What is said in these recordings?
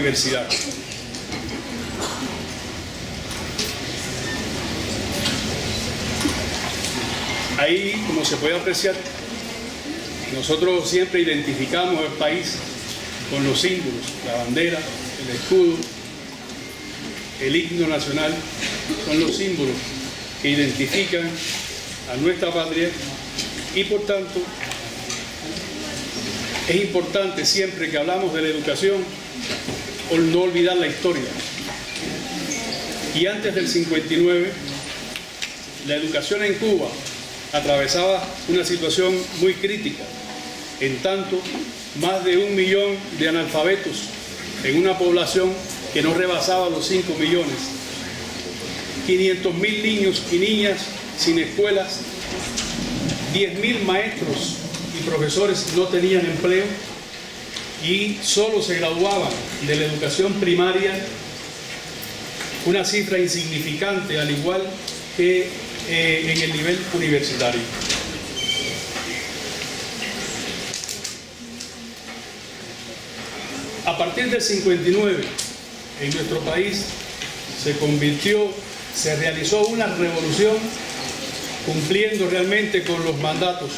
universidad. Ahí, como se puede apreciar, nosotros siempre identificamos el país con los símbolos, la bandera, el escudo, el himno nacional, son los símbolos que identifican a nuestra patria y por tanto es importante siempre que hablamos de la educación no olvidar la historia. Y antes del 59, la educación en Cuba atravesaba una situación muy crítica, en tanto más de 1 millón de analfabetos en una población que no rebasaba los 5 millones, 500.000 niños y niñas sin escuelas, 10.000 maestros y profesores no tenían empleo y solo se graduaban de la educación primaria, una cifra insignificante al igual que en el nivel universitario. A partir del 59, en nuestro país se realizó una revolución cumpliendo realmente con los mandatos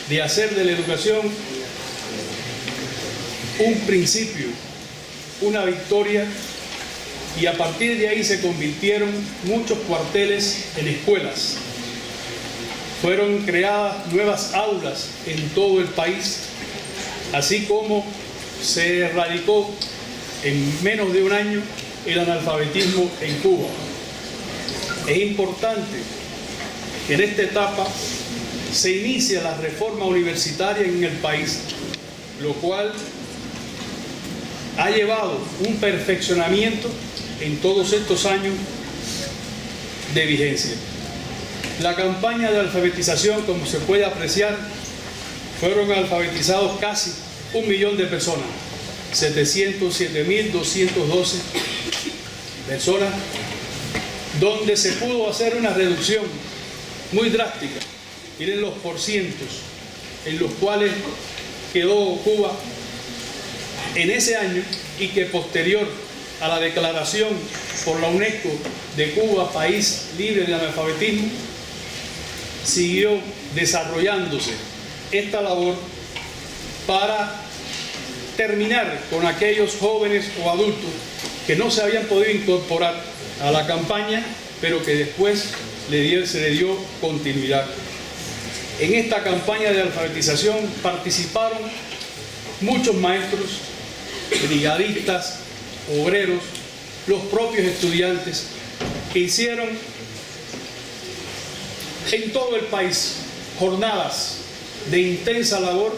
de hacer de la educación un principio, una victoria, y a partir de ahí se convirtieron muchos cuarteles en escuelas. Fueron creadas nuevas aulas en todo el país, así como se erradicó en menos de un año el analfabetismo en Cuba. Es importante que en esta etapa se inicia la reforma universitaria en el país, lo cual ha llevado un perfeccionamiento en todos estos años de vigencia. La campaña de alfabetización, como se puede apreciar, fueron alfabetizados casi 1 millón de personas, 707.212 personas, donde se pudo hacer una reducción muy drástica. Miren los porcientos en los cuales quedó Cuba en ese año y que posterior a la declaración por la UNESCO de Cuba país libre de analfabetismo, siguió desarrollándose esta labor para terminar con aquellos jóvenes o adultos que no se habían podido incorporar a la campaña, pero que después se le dio continuidad. En esta campaña de alfabetización participaron muchos maestros, brigadistas, obreros, los propios estudiantes, que hicieron en todo el país jornadas de intensa labor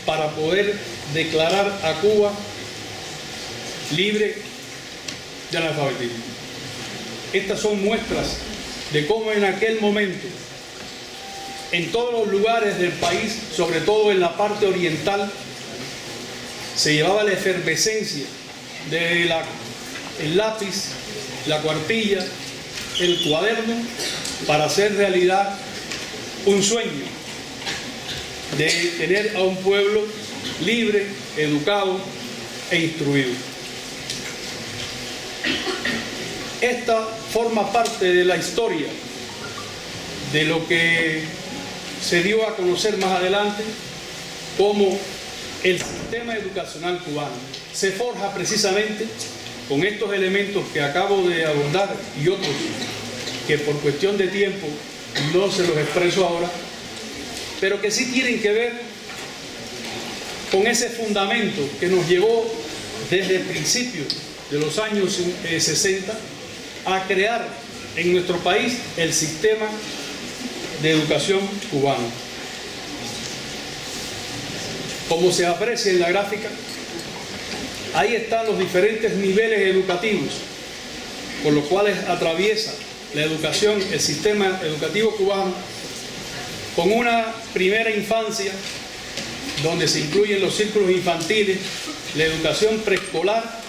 para poder declarar a Cuba libre de analfabetismo. Estas son muestras de cómo en aquel momento, en todos los lugares del país, sobre todo en la parte oriental, se llevaba la efervescencia de el lápiz, la cuartilla, el cuaderno, para hacer realidad un sueño de tener a un pueblo libre, educado e instruido. Esta forma parte de la historia de lo que se dio a conocer más adelante como el sistema educacional cubano. Se forja precisamente con estos elementos que acabo de abordar y otros que por cuestión de tiempo no se los expreso ahora, pero que sí tienen que ver con ese fundamento que nos llevó desde el principio de los años 60 a crear en nuestro país el sistema de educación cubano. Como se aprecia en la gráfica, ahí están los diferentes niveles educativos por los cuales atraviesa la educación, el sistema educativo cubano, con una primera infancia donde se incluyen los círculos infantiles, la educación preescolar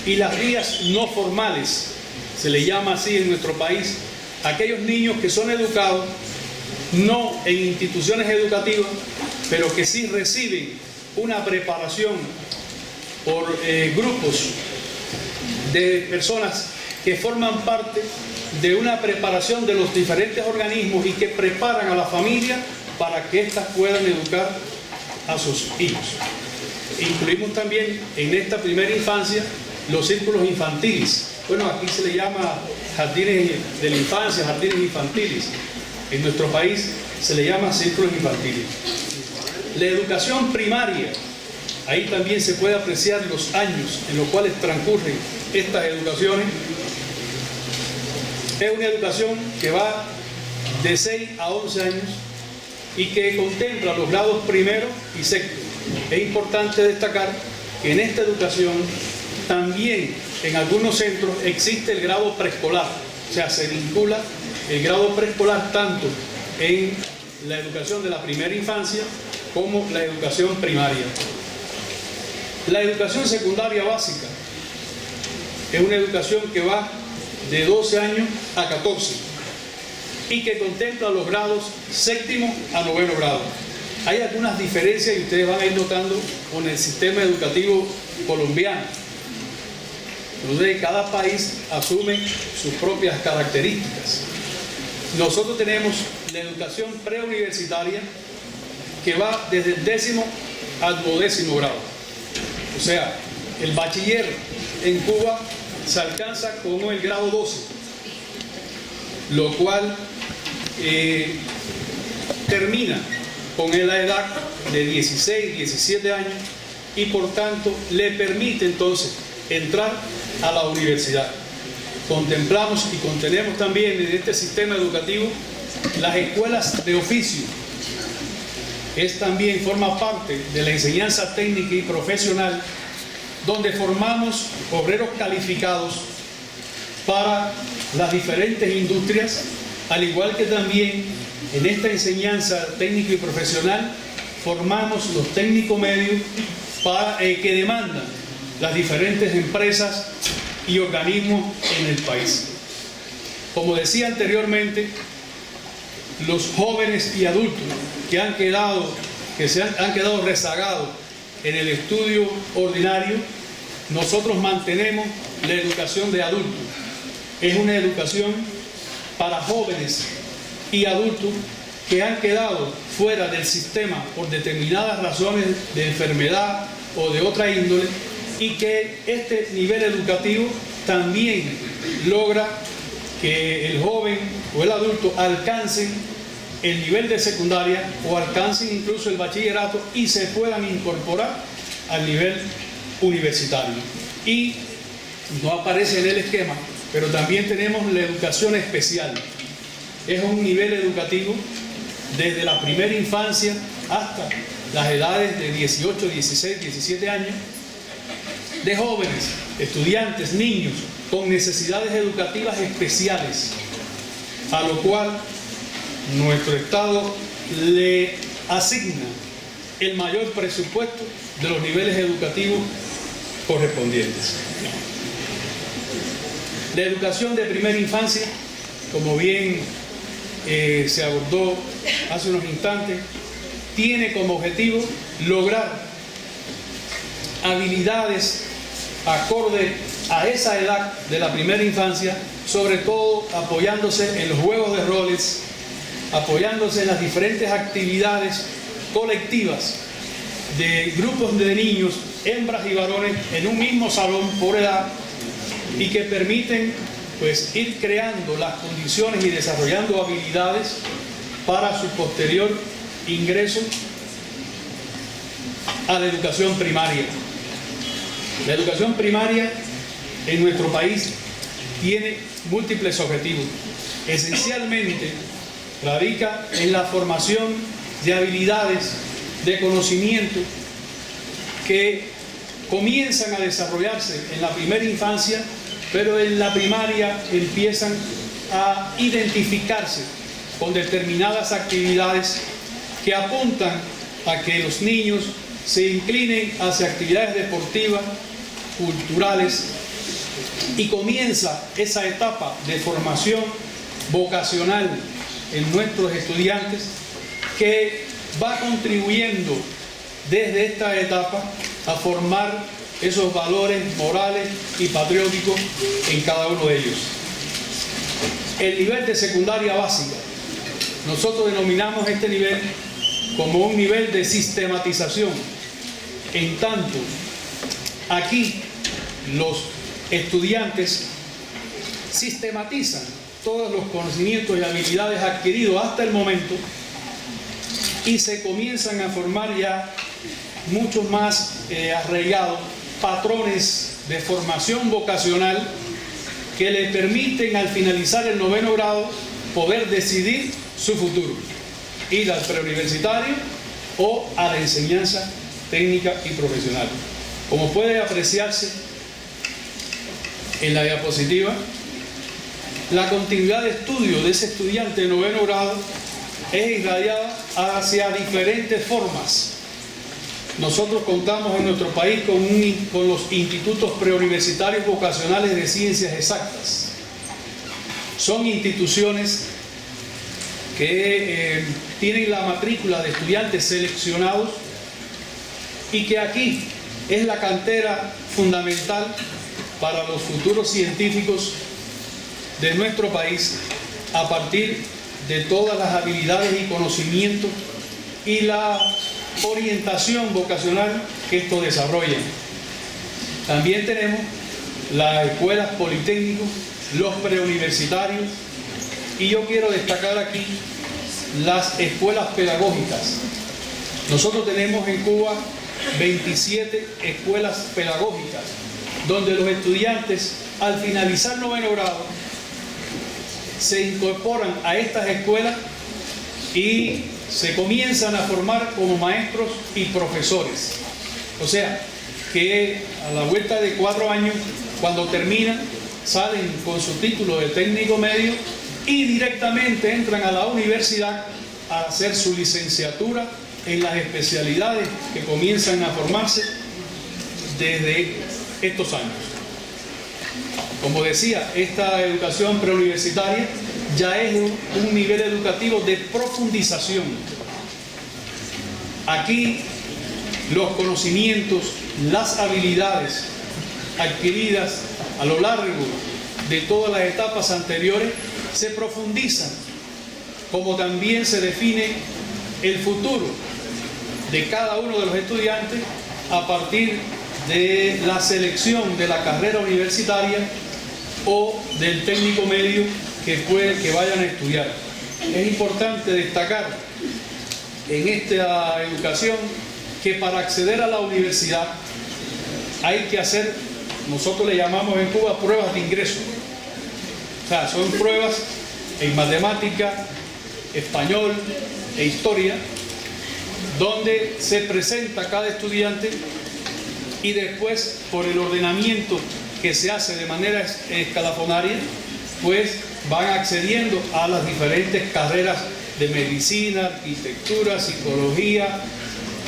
y las vías no formales, se le llama así en nuestro país, aquellos niños que son educados no en instituciones educativas, pero que sí reciben una preparación por grupos de personas que forman parte de una preparación de los diferentes organismos y que preparan a la familia para que éstas puedan educar a sus hijos. Incluimos también en esta primera infancia los círculos infantiles. Bueno, aquí se le llama jardines de la infancia, jardines infantiles. En nuestro país se le llama círculos infantiles. La educación primaria, ahí también se puede apreciar los años en los cuales transcurren estas educaciones. Es una educación que va de 6 a 11 años y que contempla los grados primero y sexto. Es importante destacar que en esta educación también en algunos centros existe el grado preescolar, o sea, se vincula el grado preescolar tanto en la educación de la primera infancia como la educación primaria. La educación secundaria básica es una educación que va de 12 años a 14 y que contempla los grados séptimo a noveno grado. Hay algunas diferencias y ustedes van a ir notando con el sistema educativo colombiano. Entonces, cada país asume sus propias características. Nosotros tenemos la educación preuniversitaria que va desde el 10º al 12º grado. O sea, el bachiller en Cuba se alcanza con el grado 12, lo cual termina con la edad de 16, 17 años y por tanto le permite entonces entrar a la universidad. Contemplamos y contenemos también en este sistema educativo las escuelas de oficio. También forma parte de la enseñanza técnica y profesional, donde formamos obreros calificados para las diferentes industrias, al igual que también en esta enseñanza técnica y profesional formamos los técnicos medios que demandan las diferentes empresas y organismos en el país. Como decía anteriormente, los jóvenes y adultos que se han quedado rezagados en el estudio ordinario, nosotros mantenemos la educación de adultos. Es una educación para jóvenes y adultos que han quedado fuera del sistema por determinadas razones de enfermedad o de otra índole, y que este nivel educativo también logra que el joven o el adulto alcancen el nivel de secundaria o alcancen incluso el bachillerato y se puedan incorporar al nivel universitario. Y no aparece en el esquema, pero también tenemos la educación especial. Es un nivel educativo desde la primera infancia hasta las edades de 18, 16, 17 años, de jóvenes, estudiantes, niños con necesidades educativas especiales, a lo cual nuestro Estado le asigna el mayor presupuesto de los niveles educativos correspondientes. La educación de primera infancia, como bien se abordó hace unos instantes, tiene como objetivo lograr habilidades acorde a esa edad de la primera infancia, sobre todo apoyándose en los juegos de roles, apoyándose en las diferentes actividades colectivas de grupos de niños, hembras y varones en un mismo salón por edad, y que permiten pues ir creando las condiciones y desarrollando habilidades para su posterior ingreso a la educación primaria. La educación primaria en nuestro país tiene múltiples objetivos. Esencialmente radica en la formación de habilidades, de conocimiento que comienzan a desarrollarse en la primera infancia, pero en la primaria empiezan a identificarse con determinadas actividades que apuntan a que los niños se inclinen hacia actividades deportivas, culturales, y comienza esa etapa de formación vocacional en nuestros estudiantes, que va contribuyendo desde esta etapa a formar esos valores morales y patrióticos en cada uno de ellos. El nivel de secundaria básica, nosotros denominamos este nivel como un nivel de sistematización. En tanto, aquí los estudiantes sistematizan todos los conocimientos y habilidades adquiridos hasta el momento y se comienzan a formar ya muchos más arraigados patrones de formación vocacional que les permiten al finalizar el 9º grado poder decidir su futuro, ir al preuniversitario o a la enseñanza técnica y profesional. Como puede apreciarse en la diapositiva, la continuidad de estudio de ese estudiante de 9º grado es irradiada hacia diferentes formas. Nosotros contamos en nuestro país con los institutos preuniversitarios vocacionales de ciencias exactas. Son instituciones que tienen la matrícula de estudiantes seleccionados y que aquí es la cantera fundamental para los futuros científicos de nuestro país a partir de todas las habilidades y conocimientos y la orientación vocacional que esto desarrolla. También tenemos las escuelas politécnicos, los preuniversitarios y yo quiero destacar aquí las escuelas pedagógicas. Nosotros tenemos en Cuba 27 escuelas pedagógicas donde los estudiantes al finalizar 9º grado se incorporan a estas escuelas y se comienzan a formar como maestros y profesores. O sea, que a la vuelta de 4 años, cuando terminan, salen con su título de técnico medio y directamente entran a la universidad a hacer su licenciatura en las especialidades que comienzan a formarse desde estos años. Como decía, esta educación preuniversitaria ya es un nivel educativo de profundización. Aquí los conocimientos, las habilidades adquiridas a lo largo de todas las etapas anteriores se profundizan, como también se define el futuro de cada uno de los estudiantes a partir de la selección de la carrera universitaria o del técnico medio que vayan a estudiar. Es importante destacar en esta educación que para acceder a la universidad hay que hacer, nosotros le llamamos en Cuba pruebas de ingreso. O sea, son pruebas en matemática, español e historia, donde se presenta cada estudiante y después, por el ordenamiento que se hace de manera escalafonaria, pues van accediendo a las diferentes carreras de medicina, arquitectura, psicología,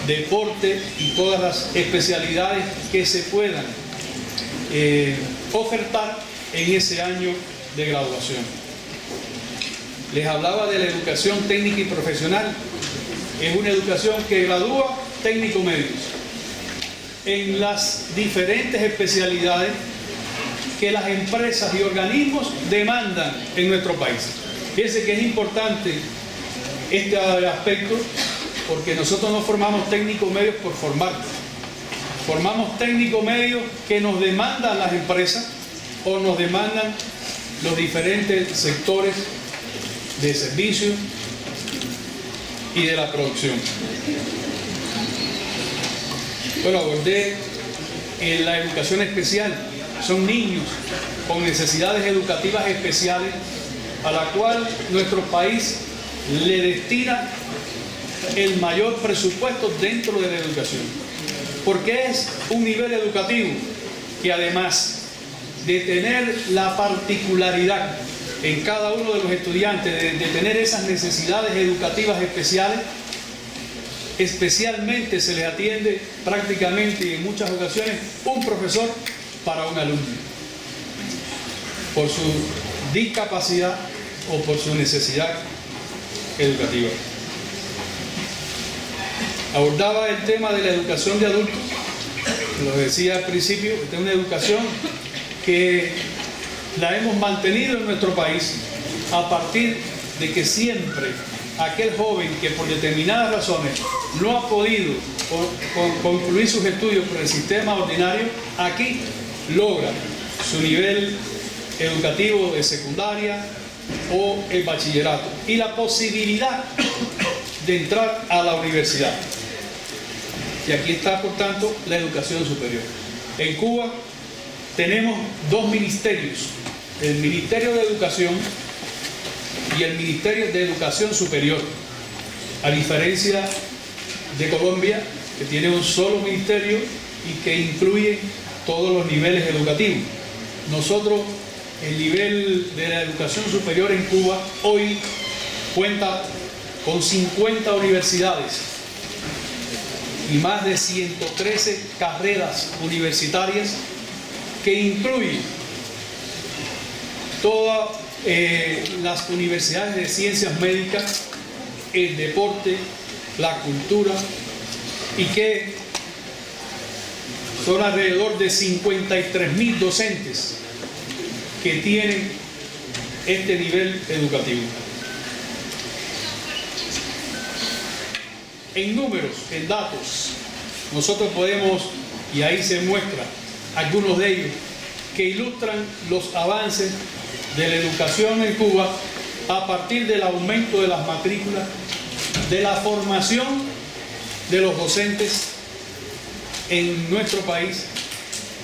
deporte y todas las especialidades que se puedan ofertar en ese año de graduación. Les hablaba de la educación técnica y profesional. Es una educación que gradúa técnicos medios en las diferentes especialidades que las empresas y organismos demandan en nuestro país. Fíjense que es importante este aspecto porque nosotros no formamos técnicos medios por formar. Formamos técnicos medios que nos demandan las empresas o nos demandan los diferentes sectores de servicios y de la producción. Bueno, abordé la educación especial. Son niños con necesidades educativas especiales a la cual nuestro país le destina el mayor presupuesto dentro de la educación. Porque es un nivel educativo que además de tener la particularidad en cada uno de los estudiantes de tener esas necesidades educativas especiales, especialmente se les atiende prácticamente y en muchas ocasiones un profesor para un alumno por su discapacidad o por su necesidad educativa. Abordaba el tema de la educación de adultos. lo decía al principio, esta es una educación que la hemos mantenido en nuestro país a partir de que siempre aquel joven que por determinadas razones no ha podido concluir sus estudios por el sistema ordinario, aquí logra su nivel educativo de secundaria o el bachillerato y la posibilidad de entrar a la universidad. Y aquí está, por tanto, la educación superior. En Cuba tenemos dos ministerios, el Ministerio de Educación y el Ministerio de Educación Superior, a diferencia de Colombia, que tiene un solo ministerio y que incluye todos los niveles educativos. Nosotros, el nivel de la educación superior en Cuba hoy cuenta con 50 universidades y más de 113 carreras universitarias que incluyen todas las universidades de ciencias médicas, el deporte, la cultura, y que son alrededor de 53.000 docentes que tienen este nivel educativo. En números, en datos, nosotros podemos, y ahí se muestra algunos de ellos, que ilustran los avances de la educación en Cuba a partir del aumento de las matrículas, de la formación de los docentes en nuestro país,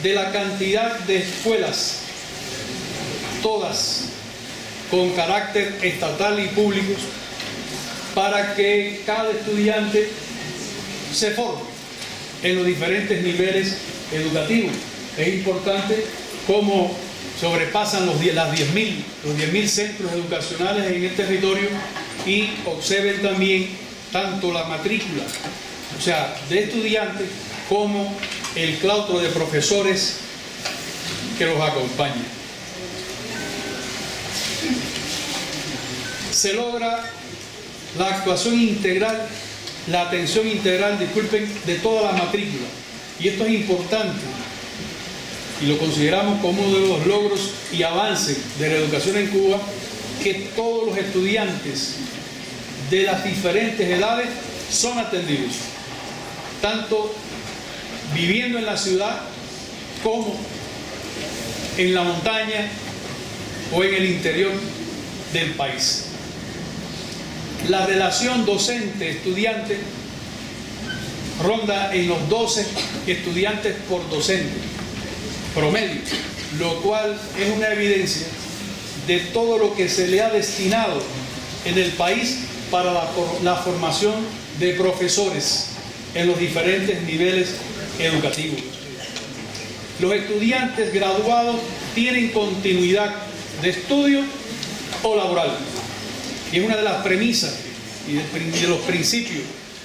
de la cantidad de escuelas, todas con carácter estatal y públicos, para que cada estudiante se forme en los diferentes niveles educativos. Es importante cómo sobrepasan los 10.000 centros educacionales en el territorio, y observen también tanto la matrícula, o sea, de estudiantes, como el claustro de profesores que los acompañan. Se logra la actuación integral, la atención integral, disculpen, de toda la matrícula. Y esto es importante y lo consideramos como uno de los logros y avances de la educación en Cuba, que todos los estudiantes de las diferentes edades son atendidos, tanto viviendo en la ciudad como en la montaña o en el interior del país. La relación docente-estudiante ronda en los 12 estudiantes por docente promedio, lo cual es una evidencia de todo lo que se le ha destinado en el país para la formación de profesores en los diferentes niveles educativos. Los estudiantes graduados tienen continuidad de estudio o laboral, y es una de las premisas y de los principios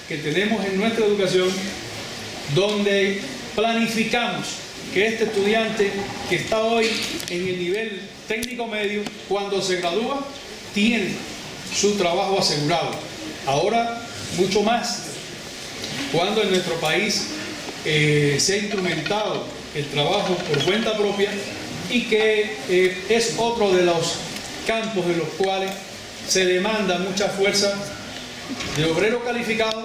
que tenemos en nuestra educación, donde planificamos que este estudiante que está hoy en el nivel técnico medio, cuando se gradúa, tiene su trabajo asegurado. Ahora, mucho más, cuando en nuestro país se ha instrumentado el trabajo por cuenta propia, y que es otro de los campos en los cuales se demanda mucha fuerza de obreros calificados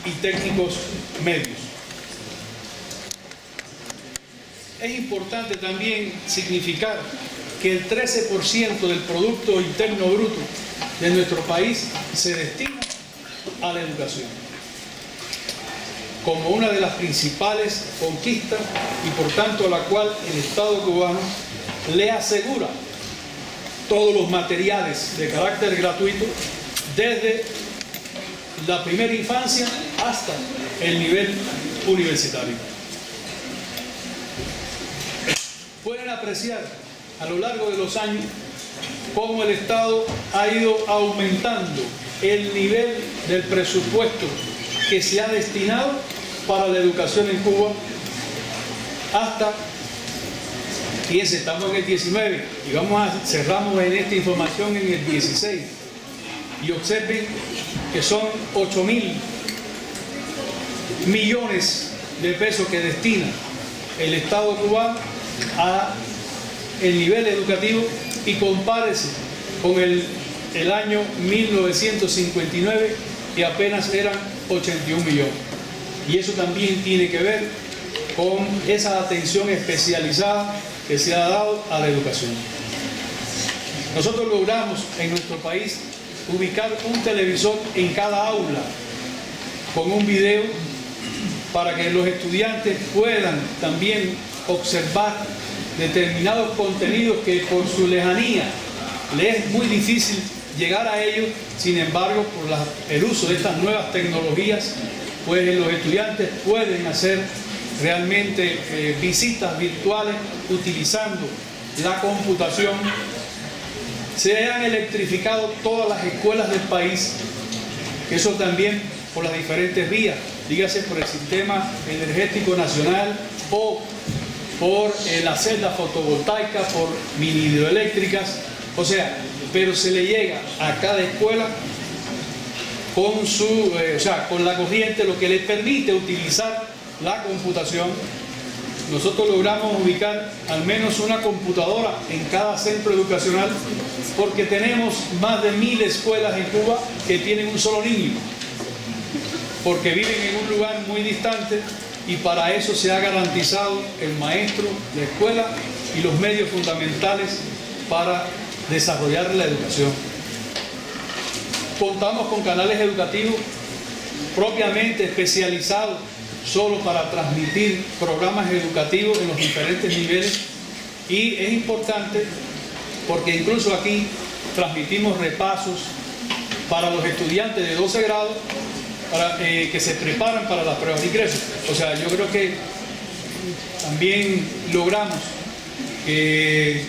y técnicos medios. Es importante también significar que el 13% del Producto Interno Bruto de nuestro país se destina a la educación, como una de las principales conquistas, y por tanto a la cual el Estado cubano le asegura todos los materiales de carácter gratuito desde la primera infancia hasta el nivel universitario. Pueden apreciar a lo largo de los años cómo el Estado ha ido aumentando el nivel del presupuesto que se ha destinado para la educación en Cuba hasta, fíjense, estamos en el 19 y cerramos en esta información en el 16, y observen que son 8.000 millones de pesos que destina el Estado cubano a el nivel educativo y compárese con el año 1959, que apenas eran 81 millones. Y eso también tiene que ver con esa atención especializada que se ha dado a la educación. Nosotros logramos en nuestro país ubicar un televisor en cada aula con un video para que los estudiantes puedan también observar determinados contenidos que por su lejanía les es muy difícil llegar a ellos. Sin embargo, por el uso de estas nuevas tecnologías, pues los estudiantes pueden hacer realmente visitas virtuales utilizando la computación. Se han electrificado todas las escuelas del país, eso también por las diferentes vías, dígase por el sistema energético nacional o por las celdas fotovoltaicas, por mini hidroeléctricas, o sea, pero se le llega a cada escuela con con la corriente, lo que les permite utilizar la computación. Nosotros logramos ubicar al menos una computadora en cada centro educacional, porque tenemos más de 1000 escuelas en Cuba que tienen un solo niño, porque viven en un lugar muy distante, y para eso se ha garantizado el maestro, la escuela y los medios fundamentales para desarrollar la educación. Contamos con canales educativos propiamente especializados solo para transmitir programas educativos en los diferentes niveles, y es importante porque incluso aquí transmitimos repasos para los estudiantes de 12 grados que se preparan para las pruebas de ingreso. O sea, yo creo que también logramos que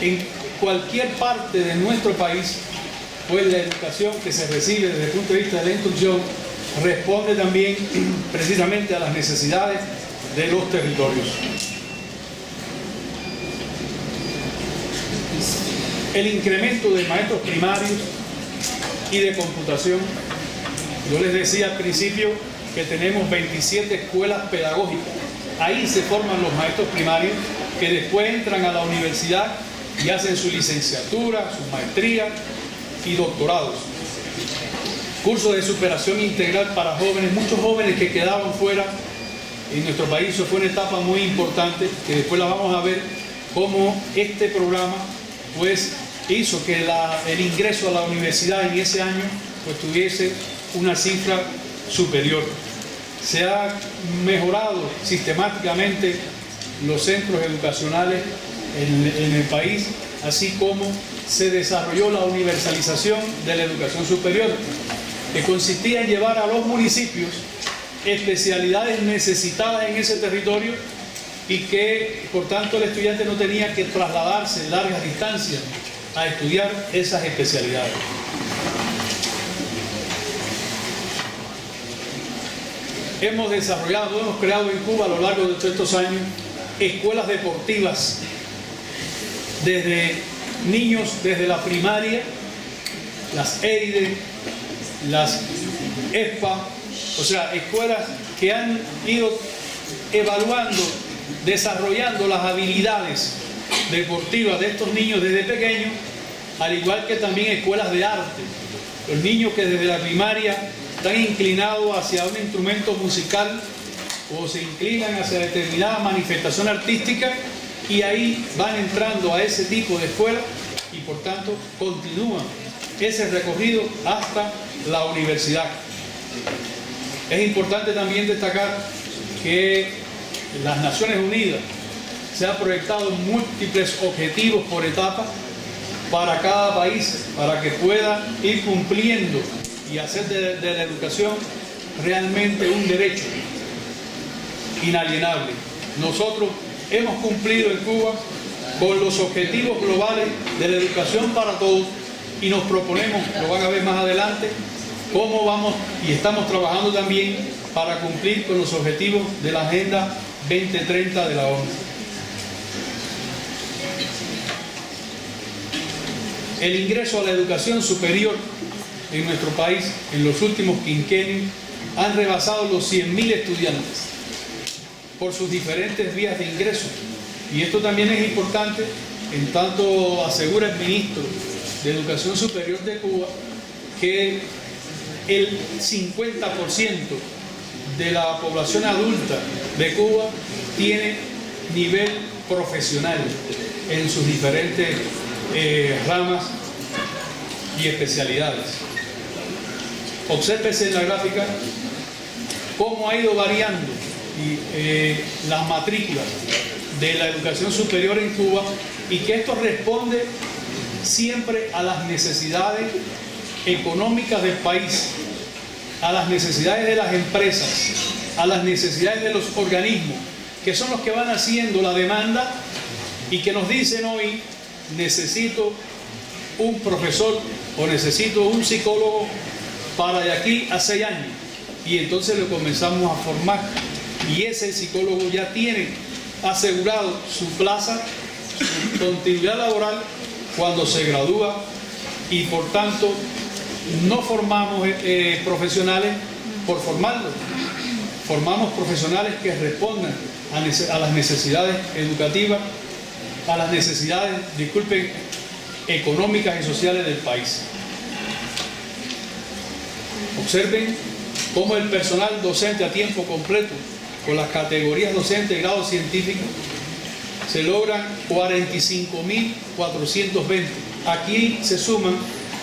en cualquier parte de nuestro país, pues la educación que se recibe desde el punto de vista de la instrucción responde también precisamente a las necesidades de los territorios. El incremento de maestros primarios y de computación. Yo les decía al principio que tenemos 27 escuelas pedagógicas. Ahí se forman los maestros primarios que después entran a la universidad y hacen su licenciatura, su maestría y doctorados. Cursos de superación integral para jóvenes, muchos jóvenes que quedaban fuera en nuestro país. Eso fue una etapa muy importante que después la vamos a ver, cómo este programa pues hizo que el ingreso a la universidad en ese año pues tuviese una cifra superior. Se ha mejorado sistemáticamente los centros educacionales en el país, así como se desarrolló la universalización de la educación superior, que consistía en llevar a los municipios especialidades necesitadas en ese territorio, y que por tanto el estudiante no tenía que trasladarse largas distancias a estudiar esas especialidades. Hemos creado en Cuba a lo largo de todos estos años escuelas deportivas, desde niños, desde la primaria, las EIDE, las ESPA, o sea, escuelas que han ido evaluando, desarrollando las habilidades deportivas de estos niños desde pequeños, al igual que también escuelas de arte. Los niños que desde la primaria están inclinados hacia un instrumento musical o se inclinan hacia determinada manifestación artística, y ahí van entrando a ese tipo de escuela y por tanto continúan ese recorrido hasta la universidad. Es importante también destacar que las Naciones Unidas se han proyectado múltiples objetivos por etapas para cada país, para que pueda ir cumpliendo y hacer de la educación realmente un derecho inalienable. Nosotros hemos cumplido en Cuba con los objetivos globales de la educación para todos, y nos proponemos, lo van a ver más adelante, cómo vamos y estamos trabajando también para cumplir con los objetivos de la Agenda 2030 de la ONU. El ingreso a la educación superior en nuestro país en los últimos quinquenios han rebasado los 100.000 estudiantes. por sus diferentes vías de ingreso. Y esto también es importante, en tanto asegura el ministro de Educación Superior de Cuba que el 50% de la población adulta de Cuba tiene nivel profesional en sus diferentes ramas y especialidades. Obsérvese en la gráfica cómo ha ido variando las matrículas de la educación superior en Cuba, y que esto responde siempre a las necesidades económicas del país, a las necesidades de las empresas, a las necesidades de los organismos, que son los que van haciendo la demanda y que nos dicen hoy: necesito un profesor o necesito un psicólogo para de aquí a 6 años. Y entonces lo comenzamos a formar, y ese psicólogo ya tiene asegurado su plaza, su continuidad laboral cuando se gradúa, y por tanto no formamos profesionales por formarlos, formamos profesionales que respondan a las necesidades educativas, a las necesidades, disculpen, económicas y sociales del país. Observen cómo el personal docente a tiempo completo, con las categorías docente de grado científico, se logran 45.420. Aquí se suman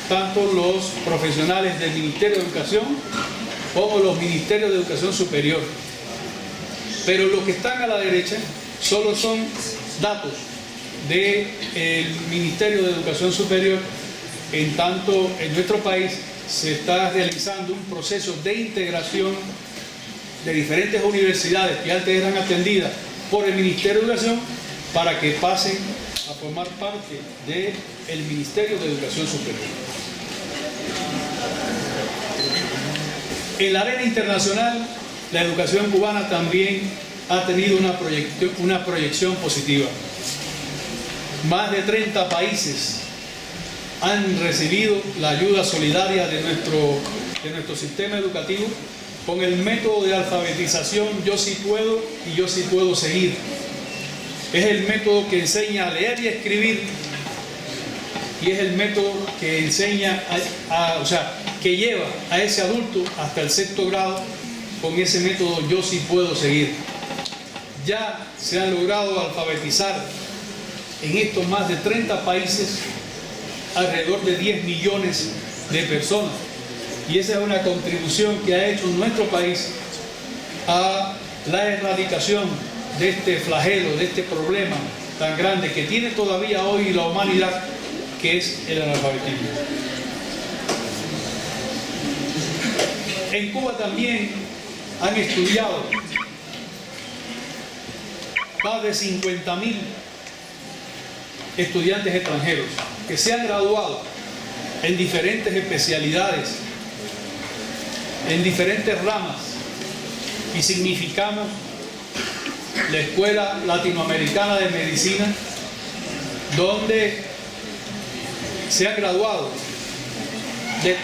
tanto los profesionales del Ministerio de Educación como los Ministerios de Educación Superior. Pero los que están a la derecha solo son datos del Ministerio de Educación Superior, en tanto en nuestro país se está realizando un proceso de integración de diferentes universidades que antes eran atendidas por el Ministerio de Educación para que pasen a formar parte del Ministerio de Educación Superior. En la arena internacional, la educación cubana también ha tenido una proyección positiva. Más de 30 países han recibido la ayuda solidaria de nuestro sistema educativo con el método de alfabetización Yo Sí Puedo y Yo Sí Puedo Seguir. Es el método que enseña a leer y a escribir, y es el método que enseña que lleva a ese adulto hasta el 6º grado con ese método Yo Sí Puedo Seguir. Ya se han logrado alfabetizar en estos más de 30 países alrededor de 10 millones de personas, y esa es una contribución que ha hecho nuestro país a la erradicación de este flagelo, de este problema tan grande que tiene todavía hoy la humanidad, que es el analfabetismo. En Cuba también han estudiado más de 50.000 estudiantes extranjeros que se han graduado en diferentes especialidades, en diferentes ramas, y significamos la Escuela Latinoamericana de Medicina, donde se han graduado de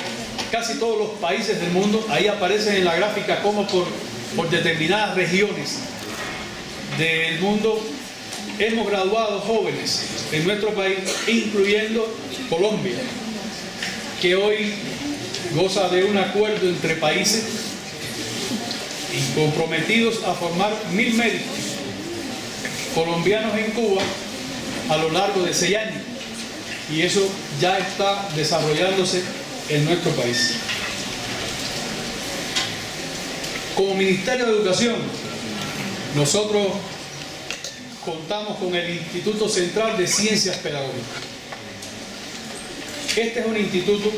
casi todos los países del mundo. Ahí aparecen en la gráfica como por determinadas regiones del mundo hemos graduado jóvenes en nuestro país, incluyendo Colombia, que hoy goza de un acuerdo entre países y comprometidos a formar 1.000 médicos colombianos en Cuba a lo largo de 6 años, y eso ya está desarrollándose en nuestro país. Como Ministerio de Educación, nosotros contamos con el Instituto Central de Ciencias Pedagógicas. Este es un instituto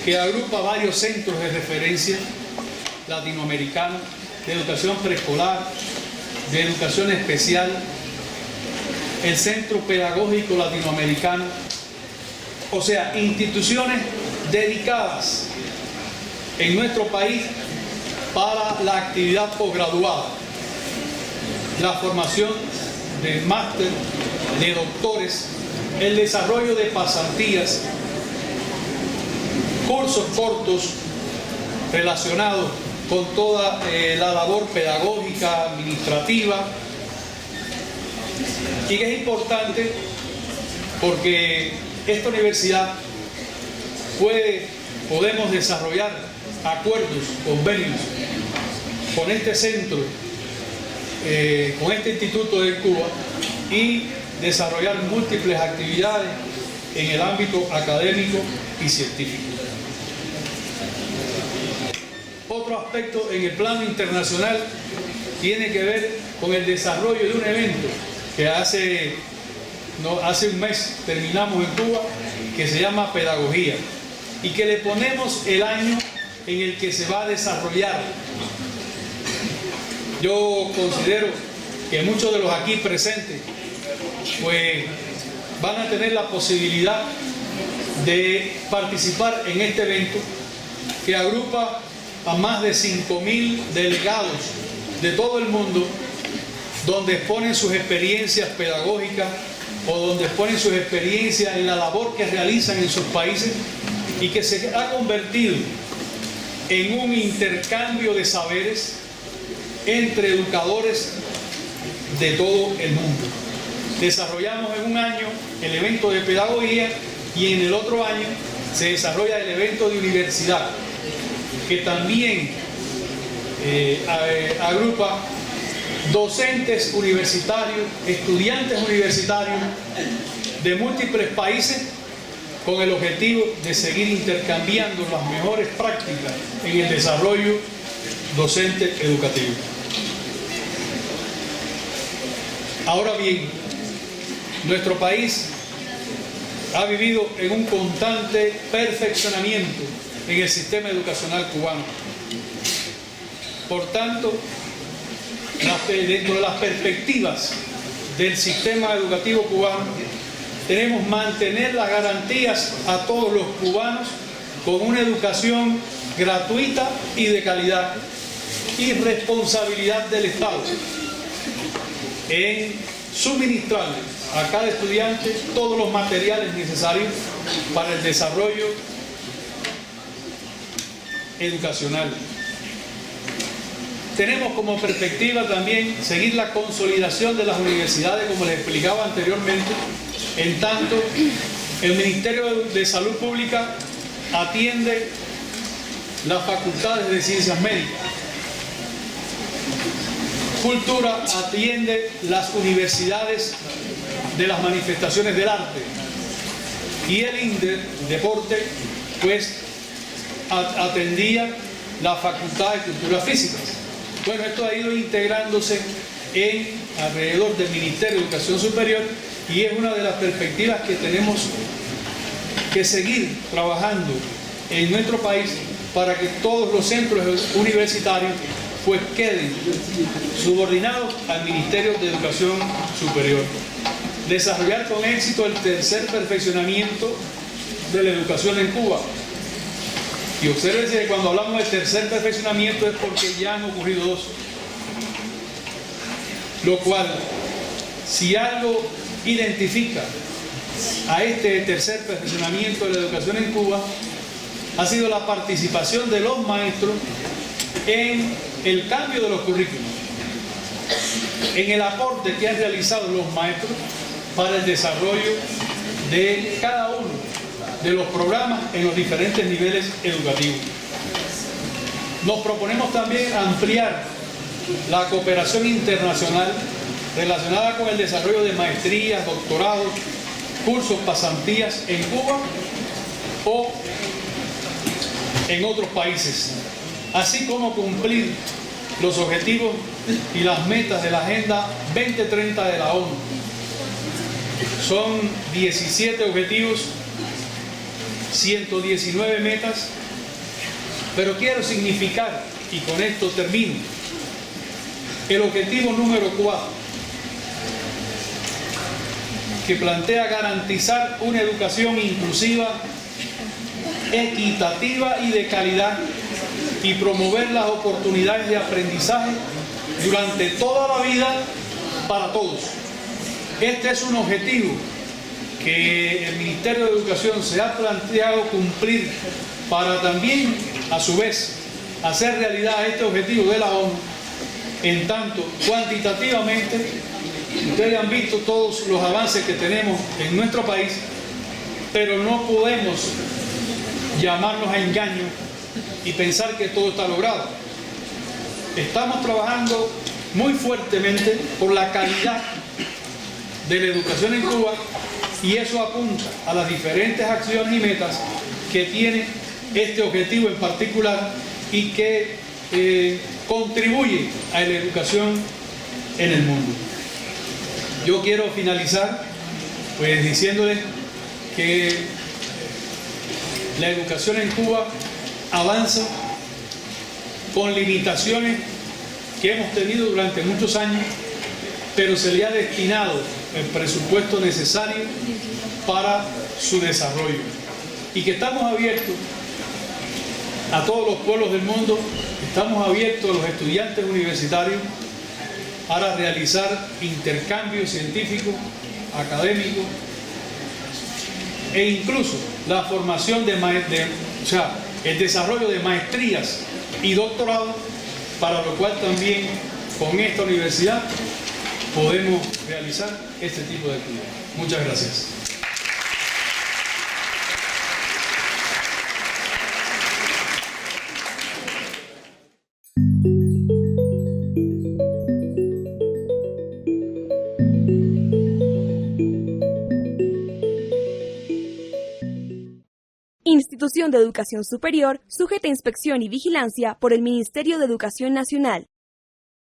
que agrupa varios centros de referencia latinoamericanos de educación preescolar, de educación especial, el Centro Pedagógico Latinoamericano, o sea, instituciones dedicadas en nuestro país para la actividad posgraduada, la formación de máster, de doctores, el desarrollo de pasantías, cursos cortos relacionados con toda la labor pedagógica, administrativa, y que es importante porque esta universidad podemos desarrollar acuerdos, convenios con este centro, con este instituto de Cuba, y desarrollar múltiples actividades en el ámbito académico y científico. Otro aspecto en el plano internacional tiene que ver con el desarrollo de un evento que hace un mes terminamos en Cuba, que se llama Pedagogía, y que le ponemos el año en el que se va a desarrollar. Yo considero que muchos de los aquí presentes pues van a tener la posibilidad de participar en este evento, que agrupa a más de 5.000 delegados de todo el mundo, donde exponen sus experiencias pedagógicas o donde exponen sus experiencias en la labor que realizan en sus países, y que se ha convertido en un intercambio de saberes entre educadores de todo el mundo. Desarrollamos en un año el evento de pedagogía y en el otro año se desarrolla el evento de universidad, que también agrupa docentes universitarios, estudiantes universitarios de múltiples países, con el objetivo de seguir intercambiando las mejores prácticas en el desarrollo docente educativo. Ahora bien, nuestro país ha vivido en un constante perfeccionamiento en el sistema educacional cubano. Por tanto, dentro de las perspectivas del sistema educativo cubano, tenemos que mantener las garantías a todos los cubanos con una educación gratuita y de calidad, y responsabilidad del Estado en suministrarle a cada estudiante todos los materiales necesarios para el desarrollo educacional. Tenemos como perspectiva también seguir la consolidación de las universidades, como les explicaba anteriormente, en tanto el Ministerio de Salud Pública atiende las facultades de ciencias médicas, Cultura atiende las universidades de las manifestaciones del arte, y el INDER, Deporte, pues atendía la Facultad de Cultura Física. Bueno, esto ha ido integrándose alrededor del Ministerio de Educación Superior, y es una de las perspectivas que tenemos que seguir trabajando en nuestro país para que todos los centros universitarios pues queden subordinados al Ministerio de Educación Superior. Desarrollar con éxito el tercer perfeccionamiento de la educación en Cuba. Y obsérvense que cuando hablamos del tercer perfeccionamiento es porque ya han ocurrido dos. Lo cual, si algo identifica a este tercer perfeccionamiento de la educación en Cuba, ha sido la participación de los maestros en el cambio de los currículos, en el aporte que han realizado los maestros para el desarrollo de cada uno de los programas en los diferentes niveles educativos. Nos proponemos también ampliar la cooperación internacional relacionada con el desarrollo de maestrías, doctorados, cursos, pasantías en Cuba o en otros países, así como cumplir los objetivos y las metas de la Agenda 2030 de la ONU. Son 17 objetivos, 119 metas, pero quiero significar, y con esto termino, el objetivo número 4, que plantea garantizar una educación inclusiva, equitativa y de calidad, y promover las oportunidades de aprendizaje durante toda la vida para todos. Este es un objetivo que el Ministerio de Educación se ha planteado cumplir para también, a su vez, hacer realidad este objetivo de la ONU, en tanto cuantitativamente ustedes han visto todos los avances que tenemos en nuestro país, pero no podemos llamarnos a engaño y pensar que todo está logrado. Estamos trabajando muy fuertemente por la calidad de la educación en Cuba, y eso apunta a las diferentes acciones y metas que tiene este objetivo en particular y que contribuye a la educación en el mundo. Yo quiero finalizar pues diciéndoles que la educación en Cuba avanza con limitaciones que hemos tenido durante muchos años, pero se le ha destinado el presupuesto necesario para su desarrollo, y que estamos abiertos a todos los pueblos del mundo, estamos abiertos a los estudiantes universitarios para realizar intercambios científicos, académicos, e incluso la formación el desarrollo de maestrías y doctorados, para lo cual también con esta universidad podemos realizar este tipo de actividades. Muchas gracias. Institución de Educación Superior, sujeta a inspección y vigilancia por el Ministerio de Educación Nacional.